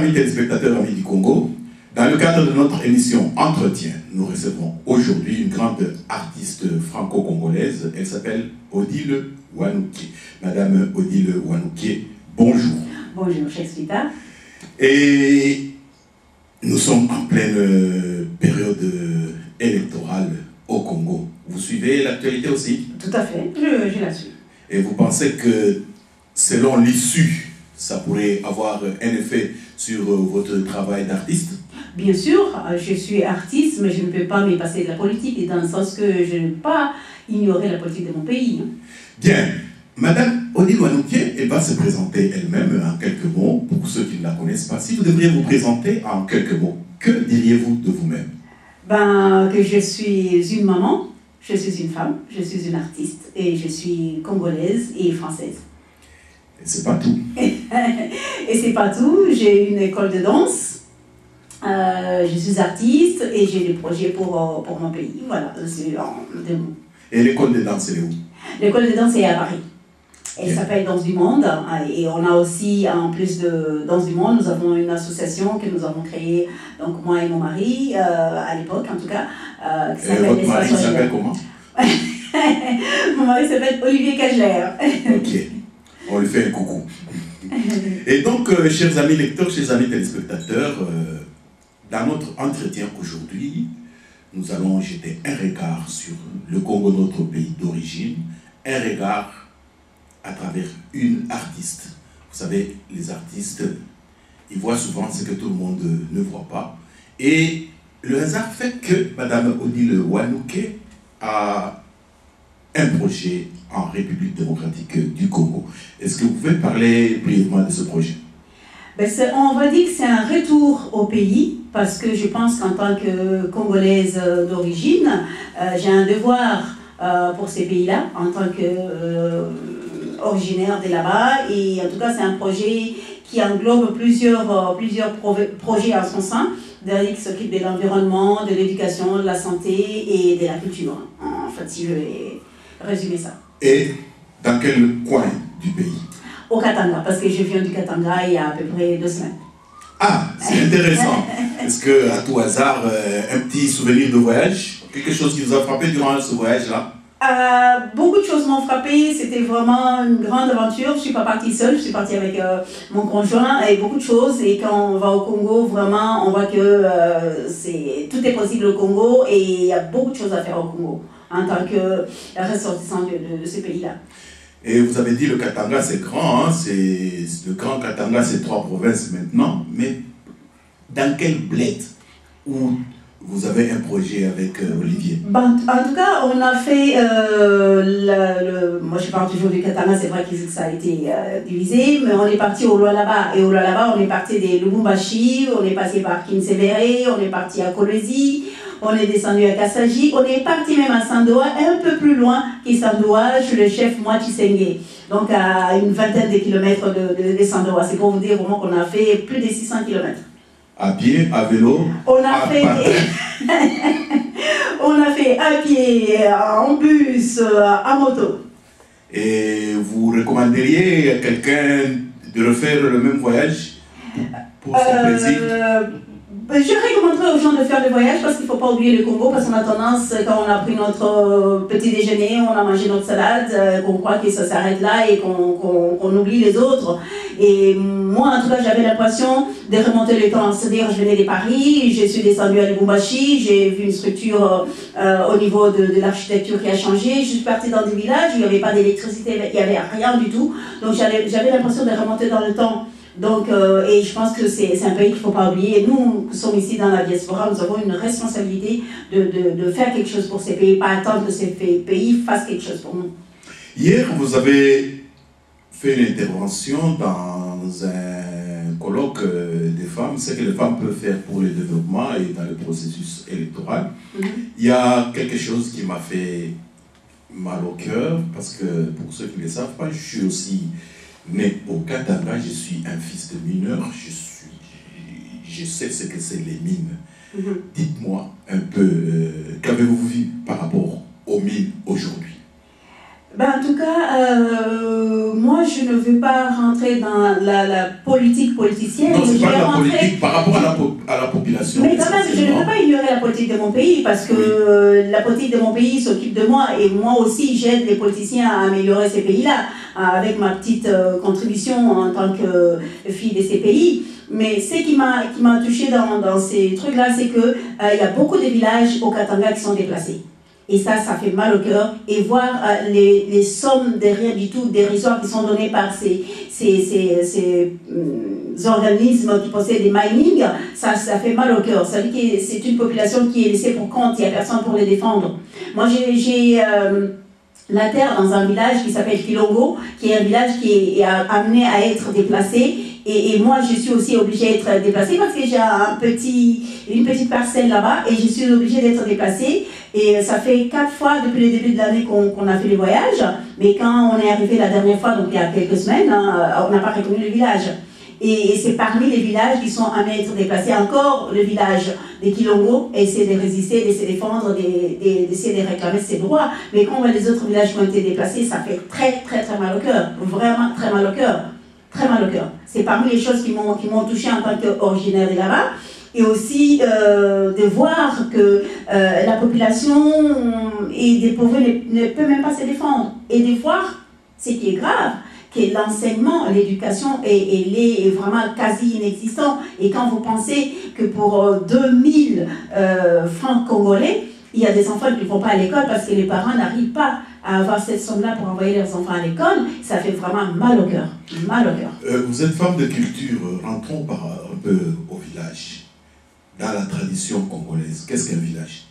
amis téléspectateurs, amis du Congo, dans le cadre de notre émission Entretien, nous recevons aujourd'hui une grande artiste franco-congolaise. Elle s'appelle Odile Wanouké. Madame Odile Wanouké, bonjour. Bonjour, Shakespeare. Et nous sommes en pleine période électorale au Congo. Vous suivez l'actualité aussi? Tout à fait, je la suis. Et vous pensez que selon l'issue, ça pourrait avoir un effet sur votre travail d'artiste? Bien sûr, je suis artiste, mais je ne peux pas me passer de la politique, dans le sens que je ne peux pas ignorer la politique de mon pays. Bien. Madame Odile Wanouké, elle va se présenter elle-même en quelques mots, pour ceux qui ne la connaissent pas. Si vous devriez vous présenter en quelques mots, que diriez-vous de vous-même? Que je suis une maman, je suis une femme, je suis une artiste, et je suis congolaise et française. C'est pas tout. Et c'est pas tout, j'ai une école de danse, je suis artiste et j'ai des projets pour mon pays. Voilà, c'est en deux mots. Et l'école de danse, elle est où? L'école de danse est à Paris. Elle s'appelle Danse du Monde. Et on a aussi, en plus de Danse du Monde, nous avons une association que nous avons créée, donc moi et mon mari, à l'époque en tout cas. Qui votre mari s'appelle comment? Mon mari s'appelle Olivier Cagler. Ok, on lui fait un coucou. Et donc, chers amis lecteurs, chers amis téléspectateurs, dans notre entretien aujourd'hui, nous allons jeter un regard sur le Congo, notre pays d'origine, un regard à travers une artiste. Vous savez, les artistes, ils voient souvent ce que tout le monde ne voit pas. Et le hasard fait que Madame Odile Wanouké a un projet en République démocratique du Congo. Est-ce que vous pouvez parler brièvement de ce projet? On va dire que c'est un retour au pays, parce que je pense qu'en tant que Congolaise d'origine, j'ai un devoir pour ces pays-là, en tant qu'originaire de là-bas. Et en tout cas, c'est un projet qui englobe plusieurs projets en son sein, qui s'occupe de l'environnement, de l'éducation, de la santé et de la culture. En fait, si je vais résumer ça. Et dans quel coin du pays? Au Katanga, parce que je viens du Katanga il y a à peu près 2 semaines. Ah, c'est intéressant. Est-ce que, à tout hasard, un petit souvenir de voyage? Quelque chose qui vous a frappé durant ce voyage-là? Beaucoup de choses m'ont frappé. C'était vraiment une grande aventure. Je ne suis pas partie seule, je suis partie avec mon conjoint et beaucoup de choses. Et quand on va au Congo, vraiment, on voit que tout est possible au Congo et il y a beaucoup de choses à faire au Congo en tant que ressortissant de ce pays-là. Et vous avez dit le Katanga c'est grand, hein, c'est le grand Katanga, c'est 3 provinces maintenant, mais dans quel bled où vous avez un projet avec Olivier? En tout cas, on a fait, moi je parle toujours du Katanga, c'est vrai que ça a été divisé, mais on est parti au Lualaba, et au Lualaba on est parti des Lubumbashi, on est passé par Kinsevere, on est parti à Kolwezi, on est descendu à Kassaji, on est parti même à Sandoa, un peu plus loin qu'Sandoa, chez le chef Mwachi, donc à une vingtaine de kilomètres de Sandoa. C'est pour vous dire vraiment qu'on a fait plus de 600 kilomètres. À pied, à vélo? On a fait à pied, en bus, en moto. Et vous recommanderiez à quelqu'un de refaire le même voyage pour son plaisir? Je recommanderais aux gens de faire le voyage parce qu'il ne faut pas oublier le Congo, parce qu'on a tendance, quand on a pris notre petit déjeuner, on a mangé notre salade, qu'on croit que ça s'arrête là et qu'on oublie les autres. Et moi, en tout cas, j'avais l'impression de remonter le temps. C'est-à-dire, je venais de Paris, je suis descendue à Lubumbashi, j'ai vu une structure au niveau de l'architecture qui a changé. Je suis partie dans des villages où il n'y avait pas d'électricité, il n'y avait rien du tout. Donc, j'avais l'impression de remonter dans le temps. Donc, et je pense que c'est un pays qu'il ne faut pas oublier. Et nous sommes ici dans la diaspora, nous avons une responsabilité de faire quelque chose pour ces pays, pas attendre que ces pays fassent quelque chose pour nous. Hier, vous avez fait une intervention dans un colloque des femmes, ce que les femmes peuvent faire pour le développement et dans le processus électoral. Il y a quelque chose qui m'a fait mal au cœur, parce que pour ceux qui ne le savent pas, je suis aussi né au Katanga, je suis un fils de mineur, je sais ce que c'est les mines. Dites-moi un peu, qu'avez-vous vu par rapport aux mines aujourd'hui? Ben, en tout cas, moi, je ne veux pas rentrer dans la politique politicienne. Non, c'est pas la politique par rapport à la population. Mais quand même, je ne peux pas ignorer la politique de mon pays parce que la politique de mon pays s'occupe de moi et moi aussi, j'aide les politiciens à améliorer ces pays-là avec ma petite contribution en tant que fille de ces pays. Mais ce qui m'a touchée dans ces trucs-là, c'est qu'il y a beaucoup de villages au Katanga qui sont déplacés. Et ça fait mal au cœur. Et voir les sommes de rien du tout dérisoires qui sont données par ces organismes qui possèdent des mining, ça fait mal au cœur. Ça veut dire que c'est une population qui est laissée pour compte, il n'y a personne pour les défendre. Moi, j'ai la terre dans un village qui s'appelle Kilongo, qui est un village qui est amené à être déplacé. Et moi, je suis aussi obligée d'être déplacée parce que j'ai une petite parcelle là-bas et je suis obligée d'être déplacée. Et ça fait 4 fois depuis le début de l'année qu'on a fait les voyages. Mais quand on est arrivé la dernière fois, donc il y a quelques semaines, on n'a pas reconnu le village. Et c'est parmi les villages qui sont amenés à être déplacés. Encore le village de Kilongo essaie de résister, de se défendre, d'essayer de réclamer ses droits. Mais quand on voit les autres villages qui ont été déplacés, ça fait très, très, très mal au cœur. Vraiment très mal au cœur. Très mal au cœur. C'est parmi les choses qui m'ont touchée en tant qu'originaire de là-bas. Et aussi de voir que la population et des pauvres ne peut même pas se défendre. Et de voir, ce qui est grave, que l'enseignement, l'éducation est vraiment quasi inexistant. Et quand vous pensez que pour 2000 francs congolais, il y a des enfants qui ne vont pas à l'école parce que les parents n'arrivent pas à avoir cette somme-là pour envoyer leurs enfants à l'école, ça fait vraiment mal au cœur. Mal au cœur. Vous êtes femme de culture, rentrons un peu au village. Dans la tradition congolaise, qu'est-ce qu'un village?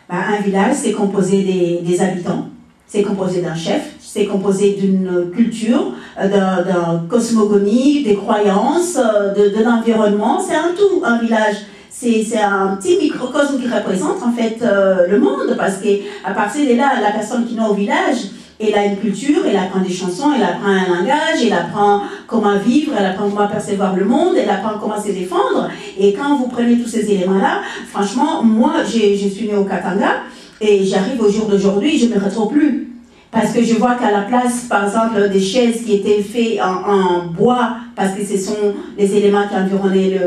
Un village, c'est composé des habitants, c'est composé d'un chef, c'est composé d'une culture, d'une cosmogonie, des croyances, de l'environnement, c'est un tout, un village. C'est un petit microcosme qui représente en fait le monde, parce qu'à partir de là, la personne qui naît au village, elle a une culture, elle apprend des chansons, elle apprend un langage, elle apprend comment vivre, elle apprend comment percevoir le monde, elle apprend comment se défendre. Et quand vous prenez tous ces éléments-là, franchement, moi, je suis née au Katanga, et j'arrive au jour d'aujourd'hui, je ne me retrouve plus. Parce que je vois qu'à la place, par exemple, des chaises qui étaient faites en bois, parce que ce sont les éléments qui environnaient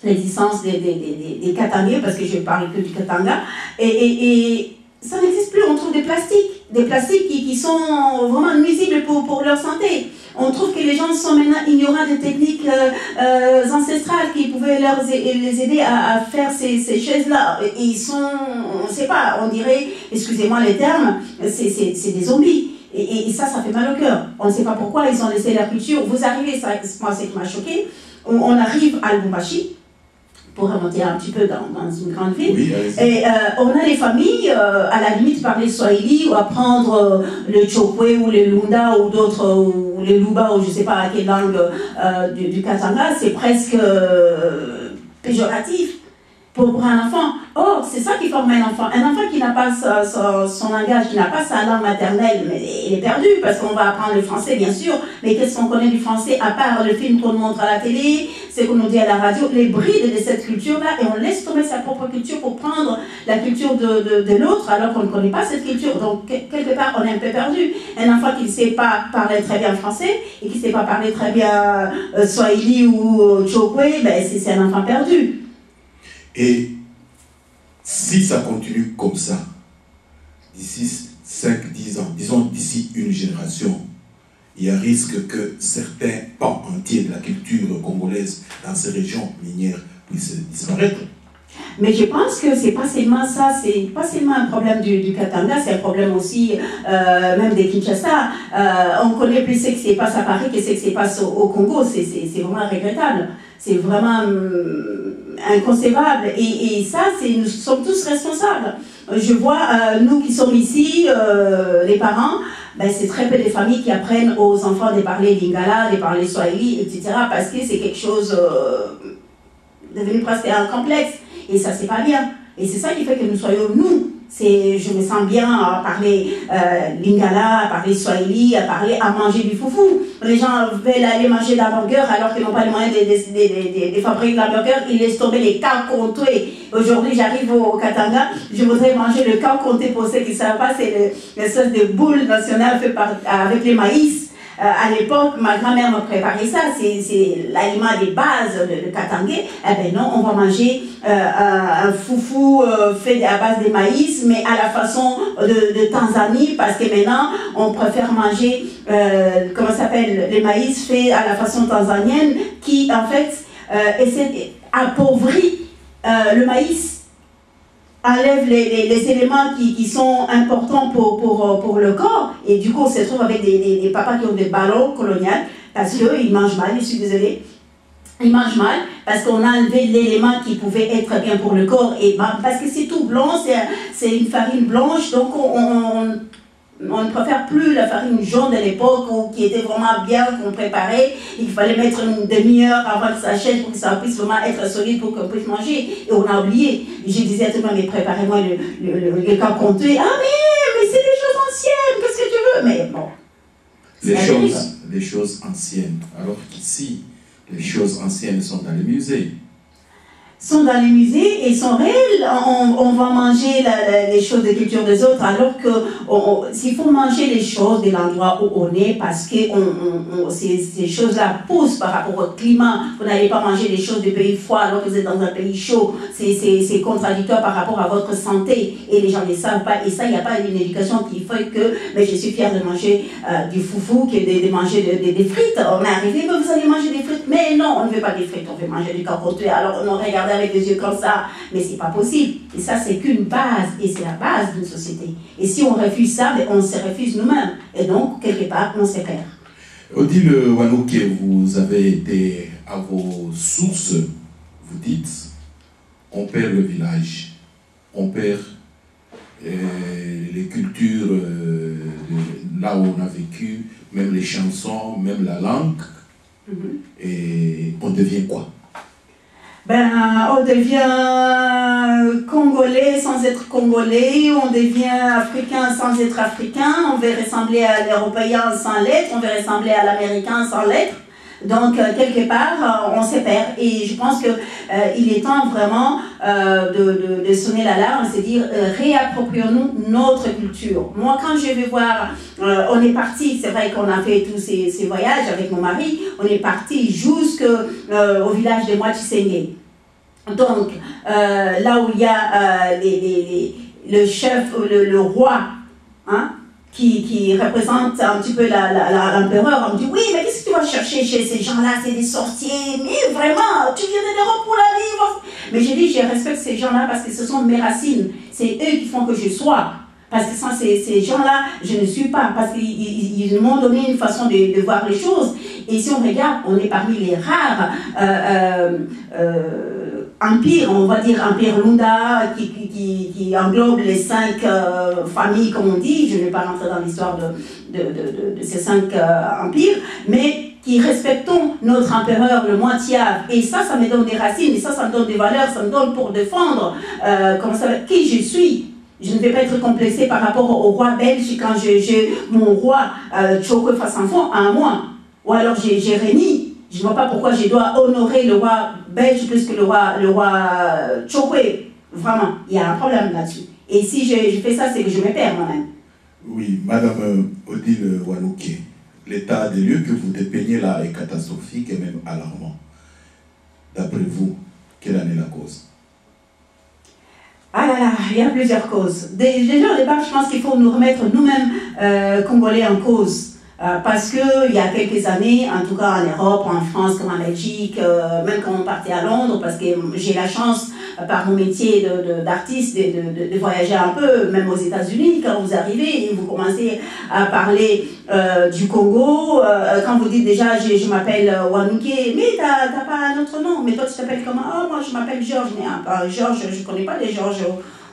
l'existence des Katangais, parce que je parle que du Katanga, et ça n'existe plus. On trouve des plastiques qui sont vraiment nuisibles pour leur santé. On trouve que les gens sont maintenant ignorants des techniques ancestrales qui pouvaient les aider à faire ces chaises-là. Ils sont, on ne sait pas, on dirait, excusez-moi les termes, c'est des zombies. Et ça fait mal au cœur. On ne sait pas pourquoi ils ont laissé leur culture. Vous arrivez, moi c'est qui m'a choqué, on arrive à Lubumbashi, pour remonter un petit peu dans une grande ville. Oui, et on a les familles, à la limite, parler Swahili ou apprendre le Chokwe ou le Lunda ou d'autres, ou les Luba ou je ne sais pas à quelle langue du Katanga, c'est presque péjoratif pour un enfant. Or, c'est ça qui forme un enfant. Un enfant qui n'a pas son langage, qui n'a pas sa langue maternelle, mais il est perdu, parce qu'on va apprendre le français, bien sûr, mais qu'est-ce qu'on connaît du français, à part le film qu'on montre à la télé, ce qu'on nous dit à la radio, les brides de cette culture-là, et on laisse tomber sa propre culture pour prendre la culture de l'autre, alors qu'on ne connaît pas cette culture. Donc, quelque part, on est un peu perdu. Un enfant qui ne sait pas parler très bien français, et qui ne sait pas parler très bien Swahili ou Chokwe, ben, c'est un enfant perdu. Et si ça continue comme ça, d'ici 5-10 ans, disons d'ici une génération, il y a risque que certains pans entiers de la culture congolaise dans ces régions minières puissent disparaître. Mais je pense que c'est pas seulement ça, c'est pas seulement un problème du Katanga, c'est un problème aussi même des Kinshasa. On connaît plus ce qui se passe à Paris que ce qui se passe au Congo, c'est vraiment regrettable. C'est vraiment inconcevable. Et ça, nous sommes tous responsables. Je vois, nous qui sommes ici, les parents, ben, c'est très peu de familles qui apprennent aux enfants de parler lingala, de parler swahili, etc. Parce que c'est quelque chose devenu presque un complexe. Et ça, c'est pas bien. Et c'est ça qui fait que nous soyons nous. Je me sens bien à parler lingala, à parler swahili, à manger du foufou. Les gens veulent aller manger de l'hamburger alors qu'ils n'ont pas les moyens de fabriquer de l'hamburger. Ils laissent tomber les kakonté. Aujourd'hui, j'arrive au Katanga, je voudrais manger le kakonté. Pour ceux qui ne savent pas, c'est l'espèce de boule nationale fait avec les maïs. À l'époque, ma grand-mère me préparait ça, c'est l'aliment des bases de Katangais. Eh bien non, on va manger un foufou fait à base de maïs, mais à la façon de Tanzanie, parce que maintenant, on préfère manger, comment ça s'appelle, les maïs faits à la façon tanzanienne, qui en fait appauvrit le maïs. Enlève les éléments qui sont importants pour le corps, et du coup on se trouve avec des papas qui ont des ballons coloniales parce qu'ils mangent mal, je suis désolée, ils mangent mal parce qu'on a enlevé l'élément qui pouvait être bien pour le corps, et parce que c'est tout blanc, c'est une farine blanche, donc on ne préfère plus la farine jaune de l'époque qui était vraiment bien, qu'on préparait. Il fallait mettre une demi-heure avant que ça achète pour que ça puisse vraiment être solide pour qu'on puisse manger. Et on a oublié. Je disais à tout le monde, mais préparez-moi le kakonté. Ah mais c'est des choses anciennes, qu'est-ce que tu veux? Mais bon. Les choses anciennes. Alors qu'ici, les choses anciennes sont dans les musées. Sont dans les musées et sont réels. On va manger les choses de culture des autres, alors que s'il faut manger les choses de l'endroit où on est, parce que ces choses-là poussent par rapport au climat. Vous n'allez pas manger des choses du pays froid alors que vous êtes dans un pays chaud. C'est contradictoire par rapport à votre santé, et les gens ne le savent pas. Et ça, il n'y a pas une éducation qui fait que mais je suis fière de manger du foufou, que de manger des frites. On est arrivé, mais vous allez manger des frites. Mais non, on ne veut pas des frites, on veut manger du capoté. Alors on regarde avec des yeux comme ça, mais c'est pas possible. Et ça, c'est qu'une base, et c'est la base d'une société. Et si on refuse ça, ben, on se refuse nous-mêmes. Et donc, quelque part, on se perd. Odile Wanouké, vous avez été à vos sources, vous dites, on perd le village, on perd les cultures là où on a vécu, même les chansons, même la langue, et on devient quoi? Ben, on devient congolais sans être congolais, on devient africain sans être africain, on veut ressembler à l'européen sans l'être, on veut ressembler à l'américain sans l'être. Donc, quelque part, on se perd. Et je pense qu'il est temps vraiment de sonner l'alarme, c'est dire réapproprions-nous notre culture. Moi, quand je vais voir, on est parti, c'est vrai qu'on a fait tous ces voyages avec mon mari, on est parti jusqu'au village de Mwachisengue. Donc, là où il y a le chef, le roi, hein, qui représente un petit peu l'empereur, on me dit, oui, mais qu'est-ce que tu vas chercher chez ces gens-là? C'est des sorciers, mais vraiment, tu viens de l'Europe pour la vivre. Mais j'ai dit, je respecte ces gens-là parce que ce sont mes racines. C'est eux qui font que je sois. Parce que sans ces gens-là, je ne suis pas. Parce qu'ils m'ont donné une façon de voir les choses. Et si on regarde, on est parmi les rares empires, on va dire Empire Lunda, qui englobe les 5 familles, comme on dit. Je ne vais pas rentrer dans l'histoire de ces 5 empires, mais qui respectons notre empereur, le Moitiave. Et ça me donne des racines, et ça me donne des valeurs, ça me donne pour défendre qui je suis. Je ne vais pas être complexée par rapport au roi belge quand j'ai mon roi Tchokwe Fassanfon à moi. Ou alors j'ai Rémi. Je ne vois pas pourquoi je dois honorer le roi belge plus que le roi Tchokwe. Vraiment, il y a un problème là-dessus. Et si je fais ça, c'est que je me perds moi-même. Oui, Madame Odile Wanouké, l'état des lieux que vous dépeignez là est catastrophique et même alarmant. D'après vous, quelle en est la cause? Ah là là, il y a plusieurs causes. Déjà au départ, je pense qu'il faut nous remettre nous-mêmes Congolais en cause. Parce qu'il y a quelques années, en tout cas en Europe, en France, comme en Belgique, même quand on partait à Londres, parce que j'ai la chance, par mon métier d'artiste, de voyager un peu, même aux États-Unis, quand vous arrivez et vous commencez à parler du Congo, quand vous dites déjà je m'appelle Wanouké, mais t'as pas un autre nom, mais toi tu t'appelles comment? Oh, moi je m'appelle Georges, mais Georges, je ne connais pas des Georges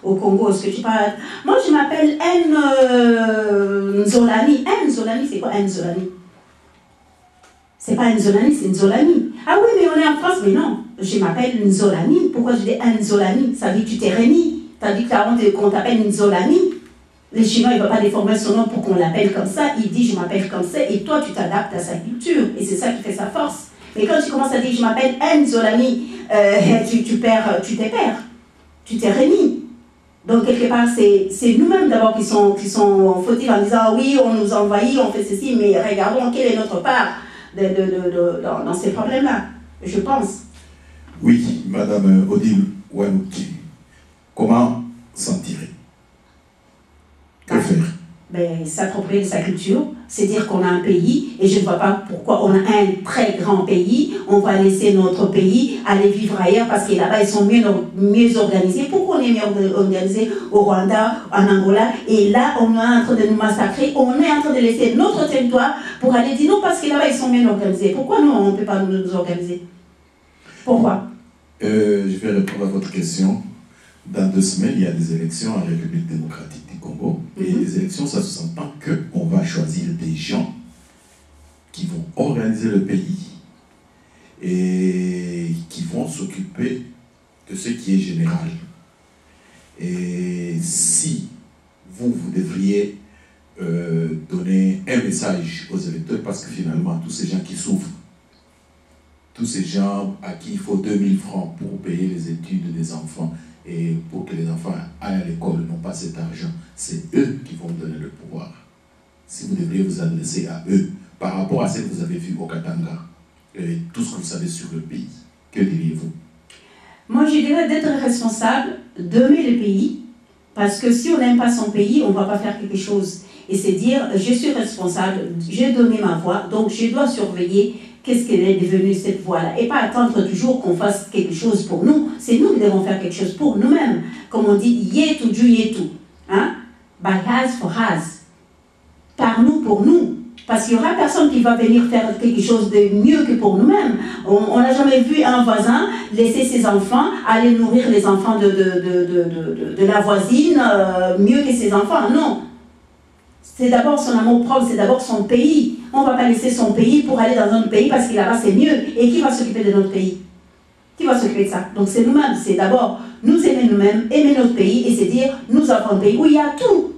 au Congo, est-ce que tu parles? Moi, je m'appelle Nzolani. Nzolani, c'est quoi Nzolani? C'est pas Nzolani, c'est Nzolani. Ah oui, mais on est en France, mais non. Je m'appelle Nzolani. Pourquoi je dis Nzolani? Ça veut dire que tu t'es remis. Tu as dit qu'on t'appelle Nzolami. Les Chinois, ils ne veulent pas déformer son nom pour qu'on l'appelle comme ça. Il dit, je m'appelle comme ça, et toi, tu t'adaptes à sa culture. Et c'est ça qui fait sa force. Mais quand tu commences à dire, je m'appelle Nzolami, tu t'es perds. Tu t'es remis. Donc, quelque part, c'est nous-mêmes d'abord qui sont fautifs en disant, oui, on nous envahit, on fait ceci, mais regardons quelle est notre part dans ces problèmes-là, je pense. Oui, Madame Odile Wanouki, comment s'en tirer? Que faire? S'approprier de sa culture, c'est dire qu'on a un pays, et je ne vois pas pourquoi on a un très grand pays, on va laisser notre pays aller vivre ailleurs parce que là-bas ils sont mieux organisés. Pourquoi on est mieux organisé au Rwanda, en Angola, et là on est en train de nous massacrer, on est en train de laisser notre territoire pour aller dire non parce que là-bas ils sont mieux organisés. Pourquoi nous on ne peut pas nous organiser? Pourquoi? Je vais répondre à votre question. Dans 2 semaines, il y a des élections en République démocratique du Congo. Et les élections, ça se sent-entend qu'on va choisir des gens qui vont organiser le pays et qui vont s'occuper de ce qui est général. Et si vous devriez donner un message aux électeurs, parce que finalement, tous ces gens qui souffrent, tous ces gens à qui il faut 2000 francs pour payer les études des enfants, et pour que les enfants aillent à l'école, n'ont pas cet argent, c'est eux qui vont donner le pouvoir. Si vous devriez vous adresser à eux, par rapport à ce que vous avez vu au Katanga, et tout ce que vous savez sur le pays, que diriez-vous? Moi, je dirais d'être responsable, d'aimer le pays, parce que si on n'aime pas son pays, on ne va pas faire quelque chose. Et c'est dire, je suis responsable, j'ai donné ma voix, donc je dois surveiller qu'est-ce qu'elle est devenue cette voie-là. Et pas attendre toujours qu'on fasse quelque chose pour nous. C'est nous qui devons faire quelque chose pour nous-mêmes. Comme on dit, yetu du yetu. Hein? By has for has. Par nous, pour nous. Parce qu'il n'y aura personne qui va venir faire quelque chose de mieux que pour nous-mêmes. On n'a jamais vu un voisin laisser ses enfants aller nourrir les enfants de la voisine mieux que ses enfants. Non. C'est d'abord son amour propre, c'est d'abord son pays. On ne va pas laisser son pays pour aller dans un autre pays parce que là-bas c'est mieux. Et qui va s'occuper de notre pays? Qui va s'occuper de ça? Donc c'est nous-mêmes, c'est d'abord nous aimer nous-mêmes, aimer notre pays et c'est dire nous avons un pays où il y a tout.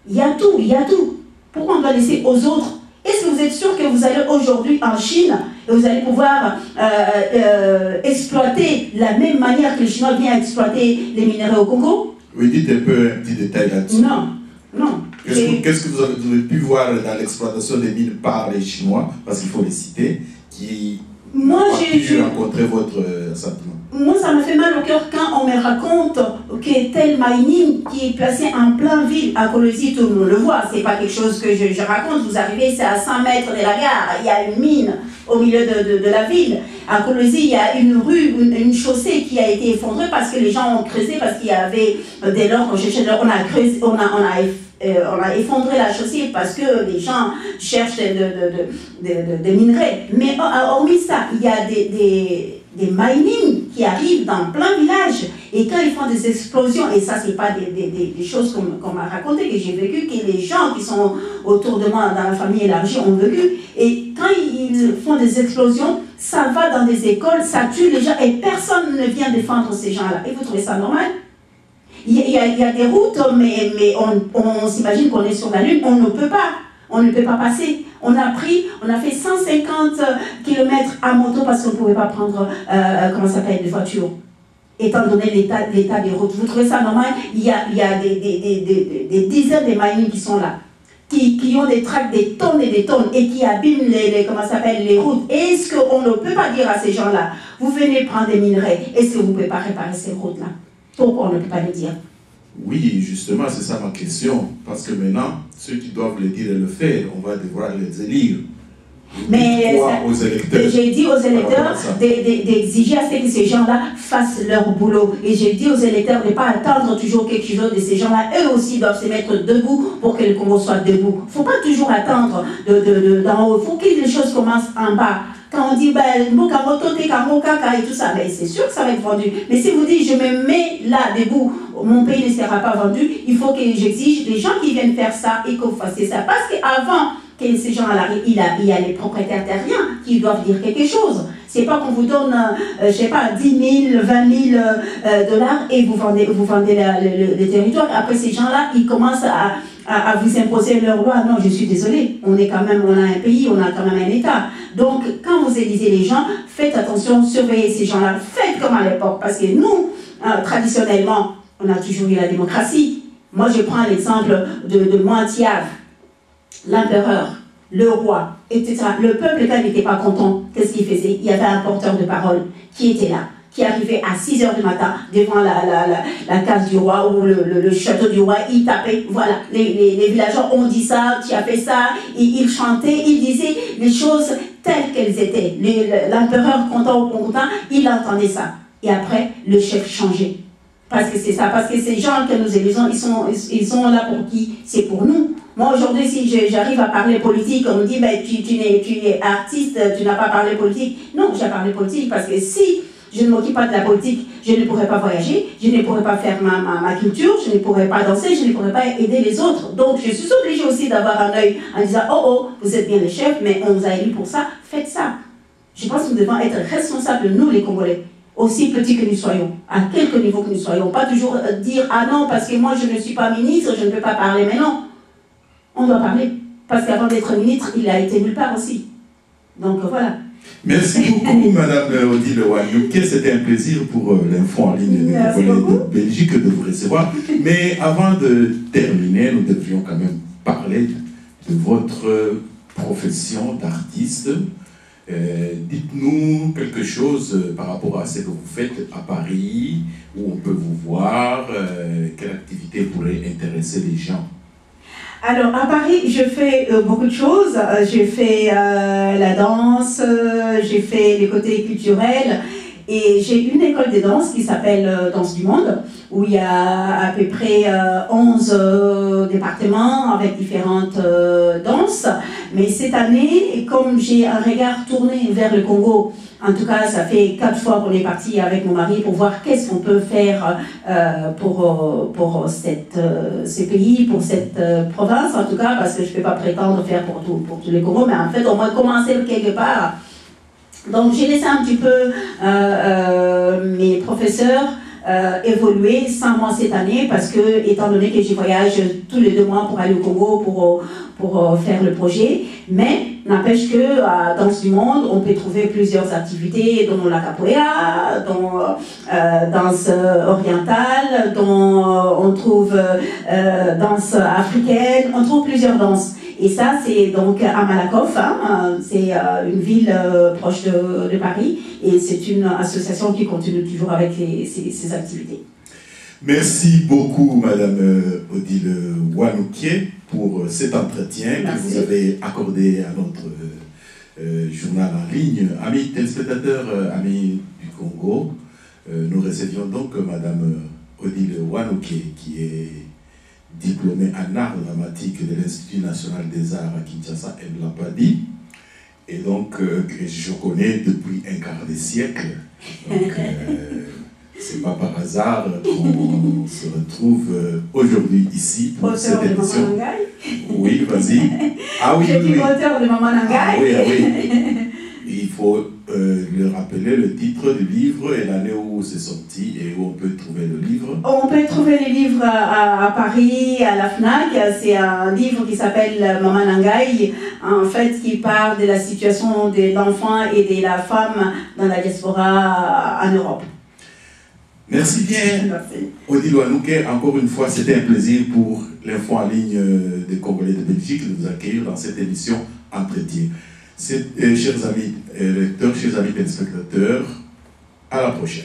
Il y a tout, il y a tout. Pourquoi on doit laisser aux autres? Est-ce que vous êtes sûr que vous allez aujourd'hui en Chine et vous allez pouvoir exploiter la même manière que les Chinois viennent exploiter les minerais au Congo? Oui, dites un peu un petit détail là-dessus. Non, non. Qu'est-ce que vous avez pu voir dans l'exploitation des mines par les Chinois, parce qu'il faut les citer, qui ont pu rencontrer votre sentiment? Moi, ça me fait mal au cœur quand on me raconte que tel mining qui est placé en plein ville à Kolwezi, tout le monde le voit, c'est pas quelque chose que je raconte, vous arrivez, c'est à 100 mètres de la gare, il y a une mine au milieu de la ville. À Kolwezi, il y a une rue, une chaussée qui a été effondrée parce que les gens ont creusé, parce qu'il y avait dès lors qu'on cherchait, on a creusé, on a effondré la chaussée parce que les gens cherchent des minerais. Mais hormis ça, il y a des mining qui arrivent dans plein village et quand ils font des explosions, et ça c'est pas des choses qu'on m'a raconté, que j'ai vécu, que les gens qui sont autour de moi dans la famille élargie ont vécu, et quand ils font des explosions, ça va dans des écoles, ça tue les gens et personne ne vient défendre ces gens-là. Et vous trouvez ça normal? Il y a des routes, mais on s'imagine qu'on est sur la Lune, on ne peut pas passer. On a fait 150 km à moto parce qu'on ne pouvait pas prendre, des voitures, étant donné l'état des routes. Vous trouvez ça normal? Il y a des dizaines de minings qui sont là, qui ont des tracts, des tonnes et des tonnes, et qui abîment les routes. Est-ce qu'on ne peut pas dire à ces gens-là, vous venez prendre des minerais, est-ce que vous ne pouvez pas réparer ces routes-là? Pourquoi on ne peut pas le dire? Oui, justement, c'est ça ma question. Parce que maintenant, ceux qui doivent le dire et le faire, on va devoir les élire. Mais aux électeurs. J'ai dit aux électeurs d'exiger à ce que ces gens-là fassent leur boulot. Et j'ai dit aux électeurs de ne pas attendre toujours quelque chose de ces gens-là. Eux aussi doivent se mettre debout pour que le Congo soit debout. Il ne faut pas toujours attendre d'en haut. Il faut que les choses commencent en bas. Quand on dit et tout ça, ben c'est sûr que ça va être vendu. Mais si vous dites je me mets là debout, mon pays ne sera pas vendu, il faut que j'exige des gens qui viennent faire ça et que vous fassiez ça. Parce qu'avant que ces gens-là, il y a les propriétaires terriens qui doivent dire quelque chose. C'est pas qu'on vous donne, je sais pas, 10 000, 20 000 dollars et vous vendez le territoire. Après, ces gens-là, ils commencent à vous imposer leur loi. Non, je suis désolée. On a un pays, on a quand même un État. Donc, quand vous élisez les gens, faites attention, surveillez ces gens-là. Faites comme à l'époque. Parce que nous, traditionnellement, on a toujours eu la démocratie. Moi, je prends l'exemple de Moitiave, l'empereur, le roi, etc. Le peuple, quand il n'était pas content, qu'est-ce qu'il faisait? Il y avait un porteur de parole qui était là, qui arrivait à 6 h du matin devant la case du roi ou le château du roi, il tapait, voilà, les villageois ont dit ça, tu as fait ça, il chantait, il disait les choses telles qu'elles étaient. L'empereur, content ou pas content, il entendait ça. Et après, le chef changeait. Parce que c'est ça, parce que ces gens que nous élisons, ils sont là pour qui? C'est pour nous. Moi aujourd'hui, si j'arrive à parler politique, on me dit, ben, tu es artiste, tu n'as pas parlé politique. Non, j'ai parlé politique parce que si je ne m'occupe pas de la politique, je ne pourrais pas voyager, je ne pourrais pas faire ma culture, je ne pourrais pas danser, je ne pourrais pas aider les autres. Donc je suis obligée aussi d'avoir un œil en disant, oh, vous êtes bien les chefs, mais on vous a élu pour ça, faites ça. Je pense que nous devons être responsables, nous les Congolais. Aussi petits que nous soyons, à quelque niveau que nous soyons. Pas toujours dire, ah non, parce que moi je ne suis pas ministre, je ne peux pas parler. Mais non, on doit parler. Parce qu'avant d'être ministre, il a été nulle part aussi. Donc voilà. Merci beaucoup, Madame Odile Wanouké. C'était un plaisir pour l'info en ligne de Belgique de vous recevoir. Mais avant de terminer, nous devrions quand même parler de votre profession d'artiste. Dites-nous quelque chose par rapport à ce que vous faites à Paris, où on peut vous voir, quelle activité pourrait intéresser les gens? Alors, à Paris, je fais beaucoup de choses. J'ai fait la danse, j'ai fait les côtés culturels, et j'ai une école de danse qui s'appelle Danse du Monde, où il y a à peu près 11 départements avec différentes danses. Mais cette année, comme j'ai un regard tourné vers le Congo, en tout cas, ça fait 4 fois qu'on est parti avec mon mari pour voir qu'est-ce qu'on peut faire pour ce pays, pour cette province, en tout cas, parce que je ne peux pas prétendre faire pour tous les Congos, mais en fait, au moins commencer quelque part. Donc, j'ai laissé un petit peu mes professeurs évoluer sans moi cette année, parce que, étant donné que je voyage tous les 2 mois pour aller au Congo pour faire le projet, mais n'empêche que dans ce monde, on peut trouver plusieurs activités, dont la capoeira, dont danse orientale, dont on trouve danse africaine, on trouve plusieurs danses. Et ça, c'est donc à Malakoff, hein, c'est une ville proche de Paris, et c'est une association qui continue toujours avec ces activités. Merci beaucoup, Madame Odile Wanouké, pour cet entretien que vous avez accordé à notre journal en ligne. Amis téléspectateurs, amis du Congo, nous recevions donc Madame Odile Wanouké, qui est diplômée en art dramatique de l'Institut national des arts à Kinshasa, elle ne l'a pas dit, et donc que je connais depuis un quart de siècle. Donc, c'est pas par hasard qu'on se retrouve aujourd'hui ici pour cette émission. Auteur de Maman Nangai. Oui, vas-y. Ah oui, je dis auteur de Maman Nangai. Ah oui, ah oui. Il faut le rappeler, le titre du livre et l'année où c'est sorti et où on peut trouver le livre. On peut trouver les livres à Paris, à la FNAC. C'est un livre qui s'appelle Maman Nangai, en fait, qui parle de la situation de l'enfant et de la femme dans la diaspora en Europe. Merci bien. Merci. Odile Wanouké, encore une fois, c'était un plaisir pour l'info en ligne des Congolais de Belgique de vous accueillir dans cette émission Entretien. Chers amis lecteurs, chers amis téléspectateurs, à la prochaine.